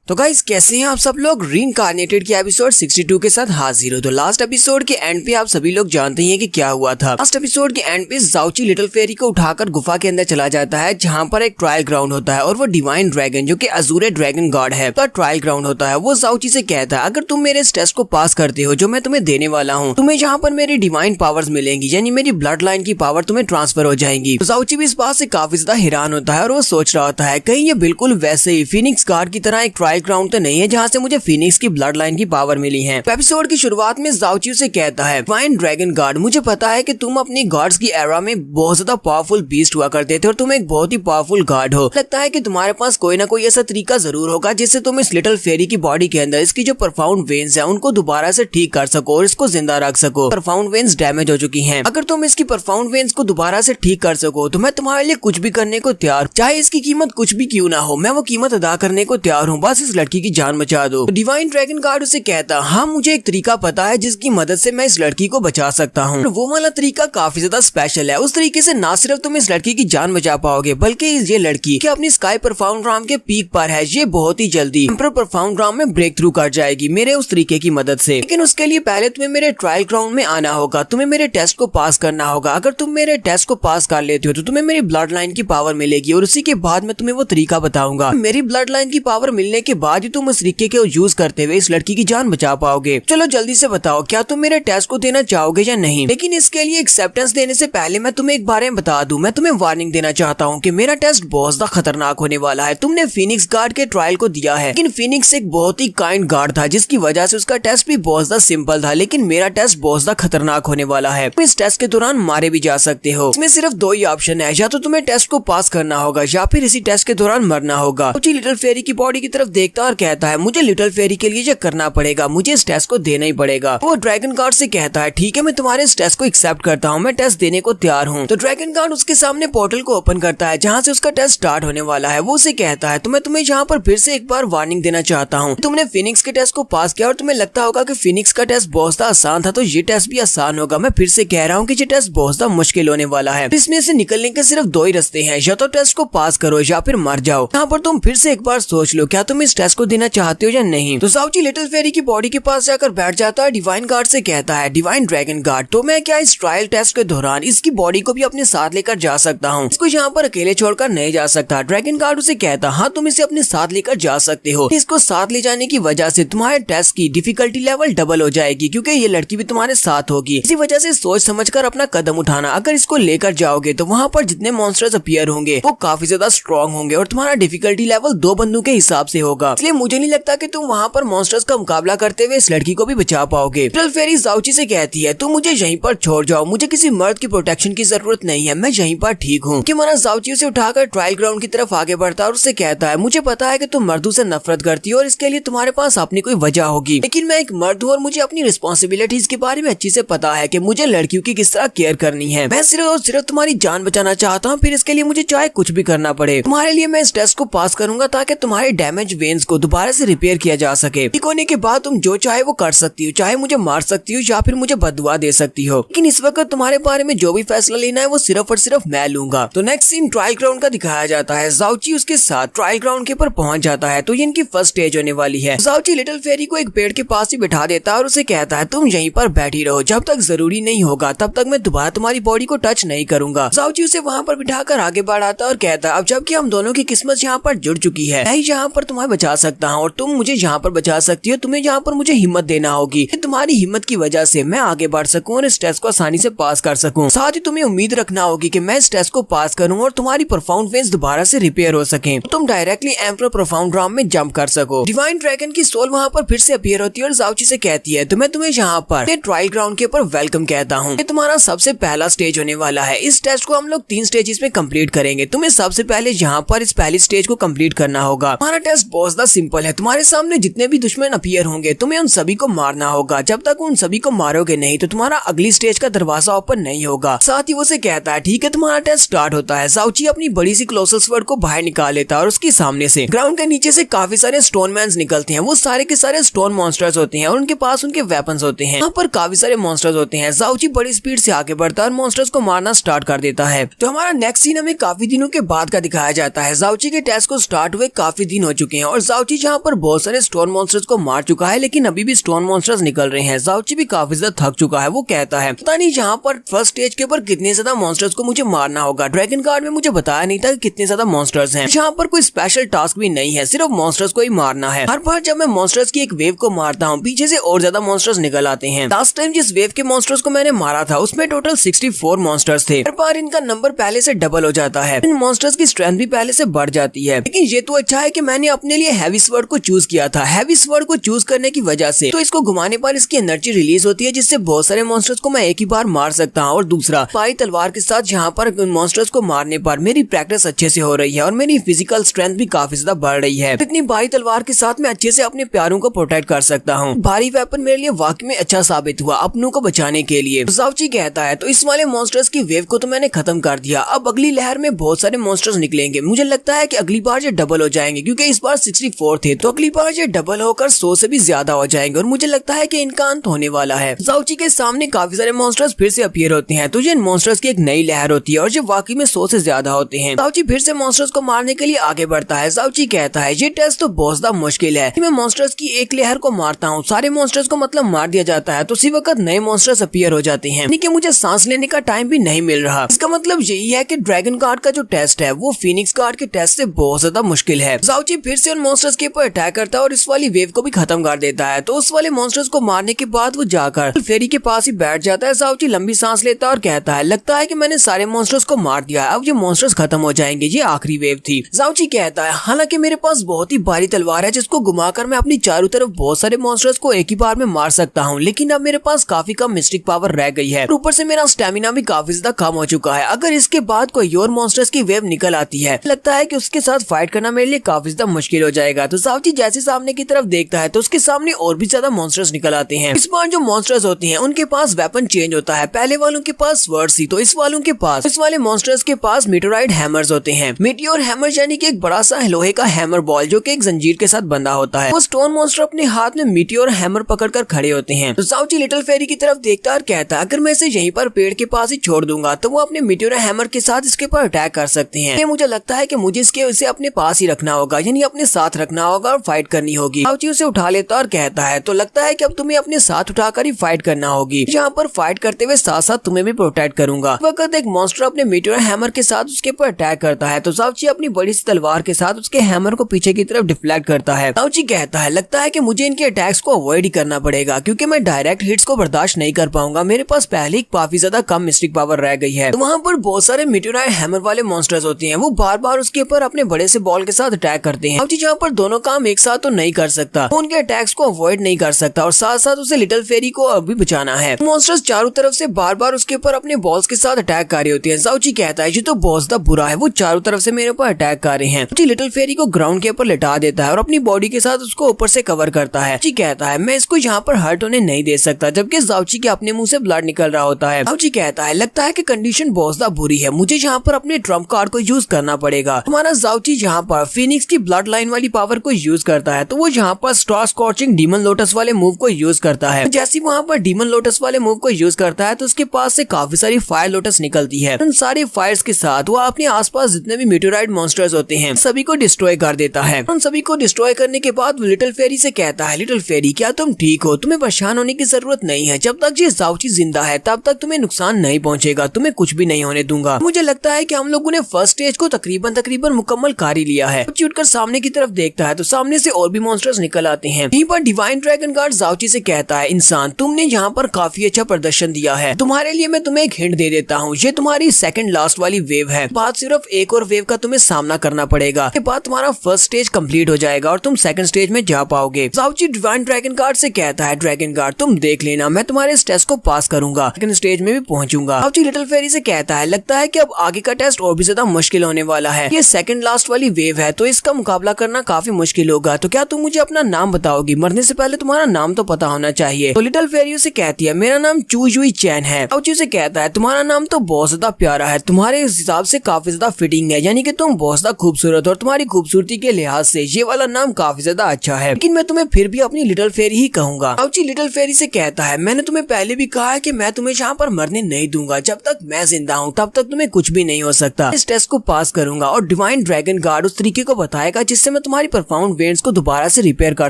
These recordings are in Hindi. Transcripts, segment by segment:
तो गाइस कैसे हैं आप सब लोग। रीइंकार्नेटेड के एपिसोड 62 के साथ हाजिर हो। तो लास्ट एपिसोड के एंड पे आप सभी लोग जानते हैं कि क्या हुआ था। लास्ट एपिसोड के एंड पे ज़ाओची लिटिल फेरी को उठाकर गुफा के अंदर चला जाता है, जहाँ पर एक ट्रायल ग्राउंड होता है और वो डिवाइन ड्रैगन जो कि अजूरे ड्रैगन गॉड है तो ट्रायल ग्राउंड होता है। वो ज़ाओची से कहता है अगर तुम मेरे इस टेस्ट को पास करते हो जो मैं तुम्हें देने वाला हूँ, तुम्हें जहाँ पर मेरी डिवाइन पावर्स मिलेंगी, यानी मेरी ब्लड लाइन की पावर तुम्हें ट्रांसफर हो जाएंगी। तो ज़ाओची भी इस बात से काफी ज्यादा हैरान होता है और वो सोच रहा होता है कहीं ये बिल्कुल वैसे ही फीनिक्स गार्ड की तरह एक ट्रायल ग्राउंड तो नहीं है जहाँ से मुझे फीनिक्स की ब्लड लाइन की पावर मिली है। तो एपिसोड की शुरुआत में ज़ाओची से कहता है डिवाइन ड्रैगन गार्ड, मुझे पता है कि तुम अपनी गॉड्स की एरा में बहुत ज्यादा पावरफुल बीस्ट हुआ करते थे और तुम एक बहुत ही पावरफुल गार्ड हो। लगता है कि तुम्हारे पास कोई ना कोई ऐसा तरीका जरूर होगा जिससे तुम इस लिटिल फेरी की बॉडी के अंदर इसकी जो परफाउंड वेन्स है उनको दोबारा से ठीक कर सको और इसको जिंदा रख सको। परफाउंड वेन्स डैमेज हो चुकी हैं, अगर तुम इसकी परफाउंड वेन्स को दोबारा से ठीक कर सको तो मैं तुम्हारे लिए कुछ भी करने को तैयार, चाहे इसकी कीमत कुछ भी क्यों ना हो, मैं वो कीमत अदा करने को तैयार हूँ, बस इस लड़की की जान बचा दो। डिवाइन ड्रैगन गार्ड उसे कहता हाँ मुझे एक तरीका पता है जिसकी मदद से मैं इस लड़की को बचा सकता हूँ। वो वाला तरीका काफी ज्यादा स्पेशल है। उस तरीके से ना सिर्फ तुम इस लड़की की जान बचा पाओगे बल्कि ये लड़की कि अपनी स्काई परफाउंड राम के पीक पर है, ये बहुत ही जल्दी एम्परर परफाउंड राम में ब्रेक थ्रू कर जाएगी मेरे उस तरीके की मदद से। लेकिन उसके लिए पहले तुम्हें मेरे ट्रायल ग्राउंड में आना होगा, तुम्हें मेरे टेस्ट को पास करना होगा। अगर तुम मेरे टेस्ट को पास कर लेते हो तो तुम्हें मेरी ब्लड लाइन की पावर मिलेगी और उसी के बाद मैं तुम्हें वो तरीका बताऊंगा। मेरी ब्लड लाइन की पावर मिलने के बाद ही तुम उस तरीके के यूज करते हुए इस लड़की की जान बचा पाओगे। चलो जल्दी से बताओ क्या तुम मेरे टेस्ट को देना चाहोगे या नहीं। लेकिन इसके लिए एक्सेप्टेंस देने से पहले मैं तुम्हें एक बारे में बता दूं, मैं तुम्हें वार्निंग देना चाहता हूँ कि मेरा टेस्ट बहुत ज्यादा खतरनाक होने वाला है। तुमने फीनिक्स गार्ड के ट्रायल को दिया है, लेकिन फीनिक्स एक बहुत ही काइंड गार्ड था जिसकी वजह से उसका टेस्ट भी बहुत ज्यादा सिंपल था, लेकिन मेरा टेस्ट बहुत ज्यादा खतरनाक होने वाला है। तुम इस टेस्ट के दौरान मारे भी जा सकते हो। इसमें सिर्फ दो ही ऑप्शन है, या तो तुम्हें टेस्ट को पास करना होगा या फिर इसी टेस्ट के दौरान मरना होगा। लिटिल फेरी की बॉडी की तरफ देखता और कहता है मुझे लिटिल फेरी के लिए ये करना पड़ेगा, मुझे इस टेस्ट को देना ही पड़ेगा। वो ड्रैगन गार्ड से कहता है ठीक है मैं तुम्हारे इस टेस्ट को एक्सेप्ट करता हूँ, मैं टेस्ट देने को तैयार हूँ। तो ड्रैगन गार्ड उसके सामने पोर्टल को ओपन करता है जहाँ से उसका टेस्ट स्टार्ट होने वाला है। वो उसे कहता है तो मैं तुम्हें यहाँ पर फिर से एक बार वार्निंग देना चाहता हूँ। तुमने फिनिक्स के टेस्ट को पास किया और तुम्हें लगता होगा कि फिनिक्स का टेस्ट बहुत ज्यादा आसान था, तो ये टेस्ट भी आसान होगा। मैं फिर से कह रहा हूँ कि ये टेस्ट बहुत ज्यादा मुश्किल होने वाला है। इसमें से निकलने के सिर्फ दो ही रास्ते हैं, या तो टेस्ट को पास करो या फिर मर जाओ। यहाँ पर तुम फिर से एक बार सोच लो क्या तुम इस टेस्ट को देना चाहते हो या नहीं। तो ज़ाओची लिटिल फेरी की बॉडी के पास जाकर बैठ जाता है। डिवाइन गार्ड से कहता है डिवाइन ड्रैगन गार्ड, तो मैं क्या इस ट्रायल टेस्ट के दौरान इसकी बॉडी को भी अपने साथ लेकर जा सकता हूँ, इसको यहाँ पर अकेले छोड़कर नहीं जा सकता। ड्रैगन गार्ड उसे कहता हाँ तुम इसे अपने साथ लेकर जा सकते हो। इसको साथ ले जाने की वजह से तुम्हारे टेस्ट की डिफिकल्टी लेवल डबल हो जाएगी क्योंकि ये लड़की भी तुम्हारे साथ होगी। इसी वजह से सोच समझकर अपना कदम उठाना। अगर इसको लेकर जाओगे तो वहाँ पर जितने मॉन्स्टर्स अपीयर होंगे वो काफी ज्यादा स्ट्रॉन्ग होंगे और तुम्हारा डिफिकल्टी लेवल 2 बंदूक के हिसाब से होगा, इसलिए मुझे नहीं लगता कि तुम वहाँ पर मॉन्स्टर्स का मुकाबला करते हुए इस लड़की को भी बचा पाओगे। लिटिल फेरी ज़ाओची से कहती है तुम मुझे यहीं पर छोड़ जाओ, मुझे किसी मर्द की प्रोटेक्शन की जरूरत नहीं है, मैं यहीं पर ठीक हूँ। कि मना ज़ाओची उसे उठाकर ट्रायल ग्राउंड की तरफ आगे बढ़ता है और उससे कहता है मुझे पता है कि तुम मर्दों से नफरत करती हो और इसके लिए तुम्हारे पास अपनी कोई वजह होगी, लेकिन मैं एक मर्द हूँ और मुझे अपनी रिस्पॉन्सिबिलिटीज के बारे में अच्छी से पता है कि मुझे लड़कियों की किस तरह केयर करनी है। मैं सिर्फ और सिर्फ तुम्हारी जान बचाना चाहता हूँ, फिर इसके लिए मुझे चाहे कुछ भी करना पड़े। तुम्हारे लिए मैं इस टेस्ट को पास करूंगा ताकि तुम्हारे डैमेज वेन्स को दोबारा से रिपेयर किया जा सके। ठीक होने के बाद तुम जो चाहे वो कर सकती हो, चाहे मुझे मार सकती हो या फिर मुझे बददुआ दे सकती हो, लेकिन इस वक्त तुम्हारे बारे में जो भी फैसला लेना है वो सिर्फ और सिर्फ मैं लूंगा। तो नेक्स्ट सीन ट्रायल ग्राउंड का दिखाया जाता है। ज़ाओची उसके साथ ट्रायल ग्राउंड के ऊपर पहुंच जाता है। तो ये इनकी फर्स्ट स्टेज होने वाली है। ज़ाओची लिटिल फेरी को एक पेड़ के पास ही बिठा देता है और उसे कहता है तुम यहीं पर बैठी रहो, जब तक जरूरी नहीं होगा तब तक मैं दोबारा तुम्हारी बॉडी को टच नहीं करूंगा। ज़ाओची उसे वहाँ पर बिठाकर आगे बढ़ाता और कहता है अब जबकि हम दोनों की किस्मत यहाँ पर जुड़ चुकी है, मैं यहाँ पर तुम्हें बचा सकता हूँ और तुम मुझे यहाँ पर बचा सकती हो। तुम्हें यहाँ पर मुझे हिम्मत देना होगी कि तुम्हारी हिम्मत की वजह से मैं आगे बढ़ सकूं और इस टेस्ट को आसानी से पास कर सकूं। साथ ही तुम्हें उम्मीद रखना होगी कि मैं इस टेस्ट को पास करूं और तुम्हारी परफाउंड वेन्स दोबारा से रिपेयर हो सके, तुम डायरेक्टली एम्परर परफाउंड राम में जंप कर सको। डिवाइन ड्रैगन की सोल वहाँ पर फिर से अपीयर होती है और ज़ाओची से कहती है तो मैं तुम्हें यहाँ पर ट्रायल ग्राउंड के ऊपर वेलकम कहता हूँ। ये तुम्हारा सबसे पहला स्टेज होने वाला है। इस टेस्ट को हम लोग 3 स्टेजेस में कंप्लीट करेंगे। तुम्हें सबसे पहले यहाँ पर इस पहली स्टेज को कंप्लीट करना होगा। हमारा टेस्ट बहुत ज्यादा सिंपल है। तुम्हारे सामने जितने भी दुश्मन अपीयर होंगे तुम्हें उन सभी को मारना होगा। जब तक उन सभी को मारोगे नहीं तो तुम्हारा अगली स्टेज का दरवाजा ओपन नहीं होगा। साथ ही वो से कहता है ठीक है तुम्हारा टेस्ट स्टार्ट होता है। ज़ाओची अपनी बड़ी सी कोलोसल स्वॉर्ड को बाहर निकाल लेता है और उसके सामने से ग्राउंड के नीचे से काफी सारे स्टोन मैन्स निकलते हैं। वो सारे के सारे स्टोन मॉन्स्टर्स होते हैं और उनके पास उनके वेपन्स होते हैं। यहाँ पर काफी सारे मॉन्स्टर्स होते हैं। ज़ाओची बड़ी स्पीड से आगे बढ़ता है और मॉन्स्टर्स को मारना स्टार्ट कर देता है। तो हमारा नेक्स्ट सीन हमें काफी दिनों के बाद का दिखाया जाता है। ज़ाओची के टेस्ट को स्टार्ट हुए काफी दिन हो चुके हैं और और जाओची जहाँ पर बहुत सारे स्टोन मॉन्स्टर्स को मार चुका है, लेकिन अभी भी स्टोन मॉन्स्टर्स निकल रहे हैं। जाओची भी काफी ज्यादा थक चुका है। वो कहता है पता नहीं जहाँ पर फर्स्ट स्टेज के ऊपर कितने ज्यादा मॉन्स्टर्स को मुझे मारना होगा। ड्रैगन कार्ड में मुझे बताया नहीं था कि कितने ज्यादा मॉन्स्टर्स हैं। यहाँ पर कोई स्पेशल टास्क भी नहीं है, सिर्फ मॉन्स्टर्स को ही मारना है। हर बार जब मैं मॉन्स्टर्स की एक वेव को मारता हूँ, पीछे से और ज्यादा मॉन्स्टर्स निकल आते हैं। लास्ट टाइम जिस वेव के मॉन्स्टर्स को मैंने मारा था उसमें टोटल 64 मॉन्स्टर्स थे। हर बार इनका नंबर पहले से डबल हो जाता है। इन मॉन्स्टर्स की स्ट्रेंथ भी पहले से बढ़ जाती है। लेकिन ये तो अच्छा है कि मैंने अपने लिए हैवी स्वर्ड को चूज किया था। हैवी स्वर्ड को चूज करने की वजह से तो इसको घुमाने पर इसकी एनर्जी रिलीज होती है, जिससे बहुत सारे मॉन्स्टर्स को मैं एक ही बार मार सकता हूँ। और दूसरा, भारी तलवार के साथ यहाँ पर मॉन्स्टर्स को मारने पर मेरी प्रैक्टिस अच्छे से हो रही है और मेरी फिजिकल स्ट्रेंथ भी काफी ज्यादा बढ़ रही है। इतनी भारी तलवार के साथ मैं अच्छे से अपने प्यारों को प्रोटेक्ट कर सकता हूँ। भारी वेपन मेरे लिए वाकई में अच्छा साबित हुआ अपनों को बचाने के लिए। जाओची कहता है तो इस वाले मॉन्स्टर्स की वेव को तो मैंने खत्म कर दिया। अब अगली लहर में बहुत सारे मॉन्स्टर्स निकलेंगे। मुझे लगता है कि अगली बार ये डबल हो जाएंगे, क्योंकि इस बार 64 थे, तो अगली बार ये डबल होकर 100 से भी ज्यादा हो जाएंगे और मुझे लगता है कि इनका अंत होने वाला है। जाओची के सामने काफी सारे मॉन्स्टर्स फिर से अपीयर होते हैं, तो ये मॉन्स्टर्स की एक नई लहर होती है और ये वाकई में 100 से ज्यादा होते हैं। जाओची फिर से मॉन्स्टर्स को मारने के लिए आगे बढ़ता है। जाओची कहता है ये टेस्ट तो बहुत ज्यादा मुश्किल है। मैं मॉन्स्टर्स की एक लहर को मारता हूँ, सारे मॉन्स्टर्स को मतलब मार दिया जाता है, तो उसी वक्त नए मॉन्स्टर्स अपीयर हो जाते हैं। यानी कि मुझे सांस लेने का टाइम भी नहीं मिल रहा। इसका मतलब यही है कि ड्रैगन कार्ड का जो टेस्ट है वो फिनिक्स कार्ड के टेस्ट से बहुत ज्यादा मुश्किल है। जाओची फिर से उन मॉन्स्टर्स के ऊपर अटैक करता है और इस वाली वेव को भी खत्म कर देता है। तो उस वाले मॉन्स्टर्स को मारने के बाद वो जाकर फेरी के पास ही बैठ जाता है। जाओची लंबी सांस लेता है और कहता है लगता है कि मैंने सारे मॉन्स्टर्स को मार दिया है, अब ये मॉन्स्टर्स खत्म हो जाएंगे, ये आखिरी वेव थी। जाओची कहता है हालांकि मेरे पास बहुत ही भारी तलवार है जिसको घुमाकर मैं अपनी चारों तरफ बहुत सारे मॉन्स्टर्स को एक ही बार में मार सकता हूँ, लेकिन अब मेरे पास काफी कम मिस्टिक पावर रह गई है। ऊपर से मेरा स्टेमिना भी काफी ज्यादा कम हो चुका है। अगर इसके बाद कोई और मॉन्स्टर्स की वेव निकल आती है, लगता है कि उसके साथ फाइट करना मेरे लिए काफी ज्यादा मुश्किल हो जाएगा। तो जाओची जैसे सामने की तरफ देखता है तो उसके सामने और भी ज्यादा मॉन्स्टर्स निकल आते हैं। इस बार जो मॉन्स्टर्स होते हैं उनके पास वेपन चेंज होता है। पहले वालों के पास स्वर्ड्स थी, तो इस वाले मॉन्स्टर्स के पास मीटेओराइट हैमर्स होते हैं। मीटियोर हैमर यानी कि एक बड़ा सा लोहे का हैमर बॉल जो कि एक जंजीर के साथ बंधा होता है। वो स्टोन मॉन्स्टर अपने हाथ में मीटियोर हैमर पकड़कर खड़े होते हैं। तो जाओची लिटिल फेरी की तरफ देखता और कहता है अगर मैं इसे यहीं पर पेड़ के पास ही छोड़ दूंगा तो वो अपने मीटियोर हैमर के साथ इसके ऊपर अटैक कर सकते हैं। मुझे लगता है कि मुझे इसे अपने पास ही रखना होगा, यानी अपने साथ रखना होगा और फाइट करनी होगी। जाओची उसे उठा लेता और कहता है तो लगता है कि अब तुम्हें अपने साथ उठाकर ही फाइट करना होगी। यहाँ पर फाइट करते हुए साथ साथ तुम्हें भी प्रोटेक्ट करूंगा। वक्त एक मॉन्स्टर अपने मीटियोर हैमर के साथ उसके ऊपर अटैक करता है, तो जाओची अपनी बड़ी सी तलवार के साथ उसके हैमर को पीछे की तरफ डिफ्लेक्ट करता है। जाओची कहता है लगता है कि मुझे इनके अटैक्स को अवॉइड ही करना पड़ेगा, क्योंकि मैं डायरेक्ट हिट्स को बर्दाश्त नहीं कर पाऊंगा। मेरे पास पहले ही काफी ज्यादा कम मिस्टिक पावर रह गई है। तो वहाँ पर बहुत सारे मीटियोराइट हैमर वाले मॉन्स्टर्स होते हैं, वो बार बार उसके ऊपर अपने बड़े से बॉल के साथ अटैक करते हैं। जाओची जहाँ पर दोनों काम एक साथ तो नहीं कर सकता, वो उनके अटैक्स को अवॉइड नहीं कर सकता और साथ साथ उसे लिटिल फेरी को अभी बचाना है। मॉन्स्टर्स चारों तरफ से बार बार उसके ऊपर अपने बॉल्स के साथ अटैक कर रहे होते हैं। जाओची कहता है ये तो बहुत ज्यादा बुरा है, वो चारों तरफ से मेरे ऊपर अटैक कर रहे हैं। जाओची लिटिल फेरी को ग्राउंड के ऊपर लिटा देता है और अपनी बॉडी के साथ उसको ऊपर से कवर करता है। जाओची कहता है मैं इसको यहाँ पर हर्ट होने नहीं दे सकता, जबकि जाओची के अपने मुंह से ब्लड निकल रहा होता है। जाओची कहता है लगता है कि कंडीशन बहुत ज्यादा बुरी है, मुझे यहाँ पर अपने ट्रम्प कार्ड को यूज करना पड़ेगा। हमारा जाओची यहाँ पर फिनिक्स की ब्लड लाइन वाली पावर को यूज करता है, तो वो यहाँ पर स्टार स्कॉर्चिंग डीमन लोटस वाले मूव को यूज करता है। जैसे वहाँ पर डीमन लोटस वाले मूव को यूज करता है तो उसके पास से काफी सारी फायर लोटस निकलती है। उन सारे फायर्स के साथ वो अपने आसपास जितने भी मीटेओराइट मॉन्स्टर्स होते हैं सभी को डिस्ट्रॉय कर देता है। उन सभी को डिस्ट्रॉय करने के बाद लिटिल फेरी से कहता है लिटिल फेरी क्या तुम ठीक हो, तुम्हें परेशान होने की जरूरत नहीं है, जब तक ये जाओची जिंदा है तब तक तुम्हें नुकसान नहीं पहुंचेगा, तुम्हें कुछ भी नहीं होने दूंगा। मुझे लगता है कि हम लोगों ने फर्स्ट स्टेज को तकरीबन मुकम्मल कर ही लिया है। उठकर सामने की तरफ देखता है तो सामने से और भी मॉन्स्टर्स निकल आते हैं। यहीं पर डिवाइन ड्रैगन गार्ड जाओची से कहता है इंसान तुमने यहाँ पर काफी अच्छा प्रदर्शन दिया है, तुम्हारे लिए मैं तुम्हें एक हिंट दे देता हूँ, ये तुम्हारी सेकंड लास्ट वाली वेव है। बाद सिर्फ एक और वेव का तुम्हें सामना करना पड़ेगा, के बाद तुम्हारा फर्स्ट स्टेज कंप्लीट हो जाएगा और तुम सेकंड स्टेज में जा पाओगे। जाओची डिवाइन ड्रैगन गार्ड से कहता है ड्रैगन गार्ड तुम देख लेना, मैं तुम्हारे इस टेस्ट को पास करूंगा, सेकंड स्टेज में भी पहुंचूंगा। जाओची लिटिल फेरी से कहता है लगता है कि अब आगे का टेस्ट और भी ज्यादा मुश्किल होने वाला है, ये सेकंड लास्ट वाली वेव है तो इसका मुकाबला करना काफी मुश्किल होगा, तो क्या तुम मुझे अपना नाम बताओगी, मरने से पहले तुम्हारा नाम तो पता होना चाहिए। तो लिटिल फेरी से कहती है मेरा नाम चू जुई चैन है। जाओची से कहता है तुम्हारा नाम तो बहुत ज्यादा प्यारा है, तुम्हारे हिसाब से काफी ज्यादा फिटिंग है, यानी कि तुम बहुत ज्यादा खूबसूरत और तुम्हारी खूबसूरती के लिहाज से ये वाला नाम काफी ज्यादा अच्छा है, लेकिन मैं तुम्हें फिर भी अपनी लिटिल फेरी ही कहूंगा। जाओची लिटिल फेरी से कहता है मैंने तुम्हें पहले भी कहा है कि मैं तुम्हें यहाँ पर मरने नहीं दूंगा, जब तक मैं जिंदा हूँ तब तक तुम्हें कुछ भी नहीं हो सकता। इस टेस्ट को पास करूंगा और डिवाइन ड्रैगन गार्ड उस तरीके को बताएगा जिससे मैं तुम्हारी परफॉर्म वेंट्स को दोबारा से रिपेयर कर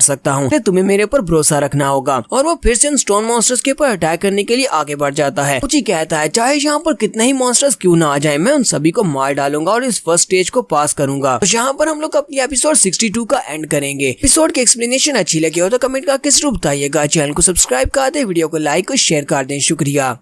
सकता हूँ। तुम्हें मेरे ऊपर भरोसा रखना होगा। और वो फिर से स्टोन मॉन्स्टर्स के ऊपर अटैक करने के लिए आगे बढ़ जाता है। उची कहता है चाहे यहाँ पर कितने ही मॉन्स्टर्स क्यों ना आ जाए, मैं उन सभी को मार डालूंगा और इस फर्स्ट स्टेज को पास करूंगा। तो यहाँ पर हम लोग अपनी एपिसोड 62 का एंड करेंगे। एपिसोड की एक्सप्लेनेशन अच्छी लगी हो तो कमेंट करके जरूर बताइएगा। चैनल को सब्सक्राइब कर दे, वीडियो को लाइक और शेयर कर दें। शुक्रिया।